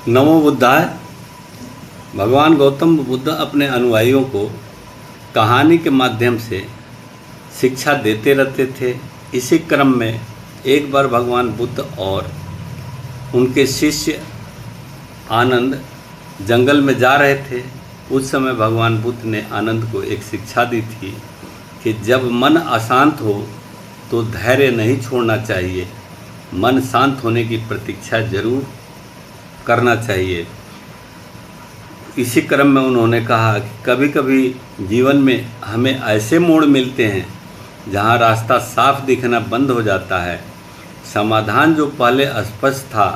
नमो बुद्धाय। भगवान गौतम बुद्ध अपने अनुयायियों को कहानी के माध्यम से शिक्षा देते रहते थे। इसी क्रम में एक बार भगवान बुद्ध और उनके शिष्य आनंद जंगल में जा रहे थे। उस समय भगवान बुद्ध ने आनंद को एक शिक्षा दी थी कि जब मन अशांत हो तो धैर्य नहीं छोड़ना चाहिए, मन शांत होने की प्रतीक्षा जरूर करना चाहिए। इसी क्रम में उन्होंने कहा कि कभी कभी जीवन में हमें ऐसे मोड़ मिलते हैं जहां रास्ता साफ दिखना बंद हो जाता है। समाधान जो पहले स्पष्ट था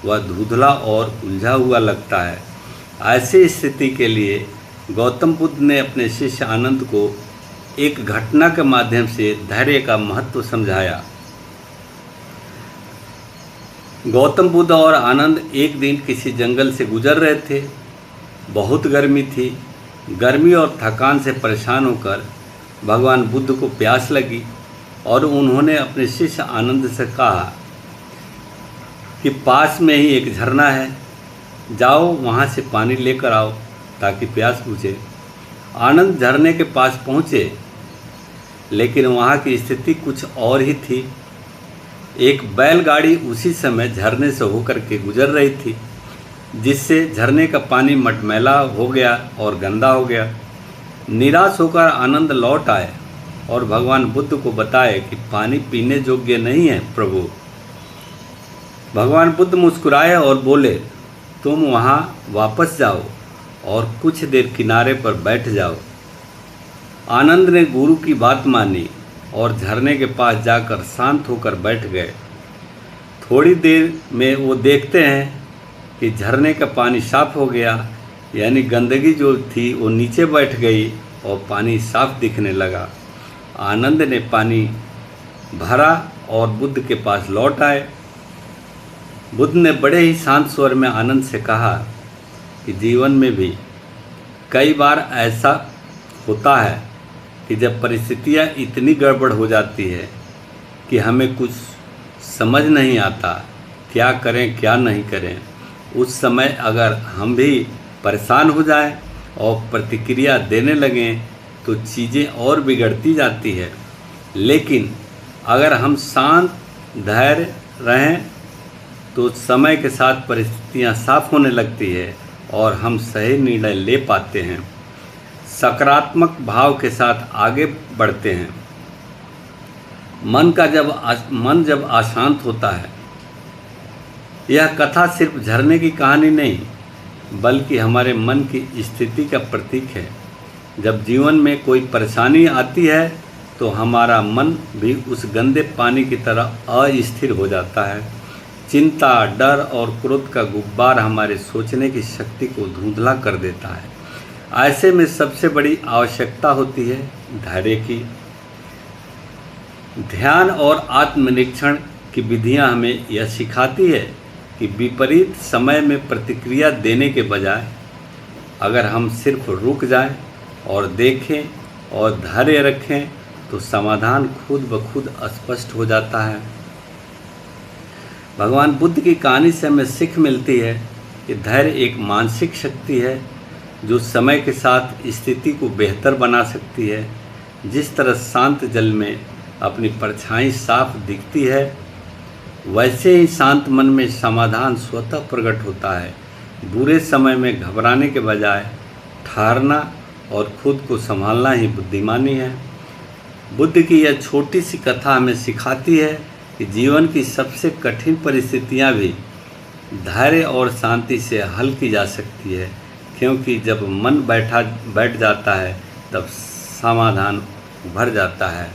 वह धुंधला और उलझा हुआ लगता है। ऐसी स्थिति के लिए गौतम बुद्ध ने अपने शिष्य आनंद को एक घटना के माध्यम से धैर्य का महत्व समझाया। गौतम बुद्ध और आनंद एक दिन किसी जंगल से गुजर रहे थे। बहुत गर्मी थी। गर्मी और थकान से परेशान होकर भगवान बुद्ध को प्यास लगी और उन्होंने अपने शिष्य आनंद से कहा कि पास में ही एक झरना है, जाओ वहाँ से पानी लेकर आओ ताकि प्यास बुझे। आनंद झरने के पास पहुँचे, लेकिन वहाँ की स्थिति कुछ और ही थी। एक बैलगाड़ी उसी समय झरने से होकर के गुजर रही थी, जिससे झरने का पानी मटमैला हो गया और गंदा हो गया। निराश होकर आनंद लौट आए और भगवान बुद्ध को बताए कि पानी पीने योग्य नहीं है प्रभु। भगवान बुद्ध मुस्कुराए और बोले, तुम वहाँ वापस जाओ और कुछ देर किनारे पर बैठ जाओ। आनंद ने गुरु की बात मानी और झरने के पास जाकर शांत होकर बैठ गए। थोड़ी देर में वो देखते हैं कि झरने का पानी साफ हो गया, यानी गंदगी जो थी वो नीचे बैठ गई और पानी साफ दिखने लगा। आनंद ने पानी भरा और बुद्ध के पास लौट आए। बुद्ध ने बड़े ही शांत स्वर में आनंद से कहा कि जीवन में भी कई बार ऐसा होता है कि जब परिस्थितियाँ इतनी गड़बड़ हो जाती है कि हमें कुछ समझ नहीं आता, क्या करें क्या नहीं करें। उस समय अगर हम भी परेशान हो जाएं और प्रतिक्रिया देने लगें तो चीज़ें और बिगड़ती जाती है। लेकिन अगर हम शांत धैर्य रहें तो समय के साथ परिस्थितियां साफ होने लगती है और हम सही निर्णय ले पाते हैं, सकारात्मक भाव के साथ आगे बढ़ते हैं। मन जब अशांत होता है। यह कथा सिर्फ झरने की कहानी नहीं, बल्कि हमारे मन की स्थिति का प्रतीक है। जब जीवन में कोई परेशानी आती है तो हमारा मन भी उस गंदे पानी की तरह अस्थिर हो जाता है। चिंता, डर और क्रोध का गुब्बार हमारे सोचने की शक्ति को धुंधला कर देता है। ऐसे में सबसे बड़ी आवश्यकता होती है धैर्य की। ध्यान और आत्मनिरीक्षण की विधियां हमें यह सिखाती है कि विपरीत समय में प्रतिक्रिया देने के बजाय अगर हम सिर्फ रुक जाएं और देखें और धैर्य रखें तो समाधान खुद ब खुद स्पष्ट हो जाता है। भगवान बुद्ध की कहानी से हमें सीख मिलती है कि धैर्य एक मानसिक शक्ति है जो समय के साथ स्थिति को बेहतर बना सकती है। जिस तरह शांत जल में अपनी परछाई साफ दिखती है, वैसे ही शांत मन में समाधान स्वतः प्रकट होता है। बुरे समय में घबराने के बजाय ठहरना और खुद को संभालना ही बुद्धिमानी है। बुद्ध की यह छोटी सी कथा हमें सिखाती है कि जीवन की सबसे कठिन परिस्थितियां भी धैर्य और शांति से हल की जा सकती है, क्योंकि जब मन बैठ जाता है तब समाधान उभर जाता है।